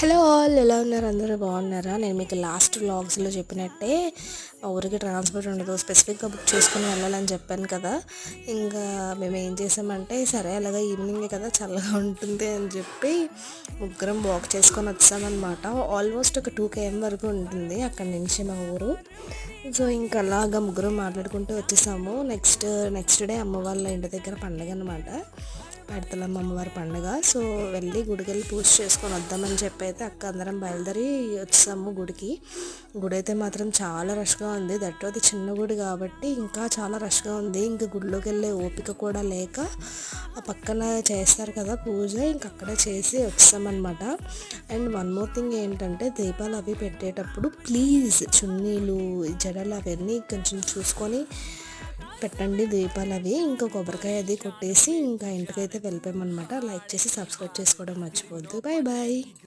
Hello all, ఎలా ఉన్నారు? అందరూ బాగున్నారా? నేను మీకు లాస్ట్ వ్లాగ్స్లో చెప్పినట్టే ఊరికి ట్రాన్స్పోర్ట్ ఉండదు, స్పెసిఫిక్గా బుక్ చేసుకుని వెళ్ళాలని చెప్పాను కదా. ఇంకా మేము ఏం చేసామంటే, సరే అలాగా ఈవినింగ్ కదా చల్లగా ఉంటుంది అని చెప్పి ముగ్గురం వాక్ చేసుకొని వచ్చామన్నమాట. ఆల్మోస్ట్ ఒక 2 km వరకు ఉంటుంది అక్కడి నుంచి మా ఊరు. సో ఇంకా అలాగా ముగ్గురం మాట్లాడుకుంటూ వచ్చేసాము. నెక్స్ట్ డే అమ్మ వాళ్ళ ఇంటి దగ్గర పండుగ అనమాట, పైడితల్లమ్మ అమ్మవారి పండుగ. సో వెళ్ళి గుడికి వెళ్ళి పూజ చేసుకొని వద్దామని చెప్పి అయితే అక్క అందరం బయలుదేరి వచ్చాము గుడికి. గుడి అయితే మాత్రం చాలా రష్గా ఉంది. దట్టు అది చిన్న గుడి కాబట్టి ఇంకా చాలా రష్గా ఉంది. ఇంకా గుడిలోకి వెళ్ళే ఓపిక కూడా లేక ఆ పక్కన చేస్తారు కదా పూజ, ఇంక అక్కడే చేసి వచ్చామన్నమాట. అండ్ వన్ మోర్ థింగ్ ఏంటంటే, దీపాలు అవి పెట్టేటప్పుడు ప్లీజ్ చున్నీలు జడలు అవన్నీ కొంచెం చూసుకొని పెట్టండి దీపాలు అవి. ఇంకా కొబ్బరికాయ అది కొట్టేసి ఇంకా ఇంటికైతే వెళ్ళిపోయామన్నమాట. లైక్ చేసి సబ్స్క్రైబ్ చేసుకోవడం మర్చిపోవద్దు. Bye bye.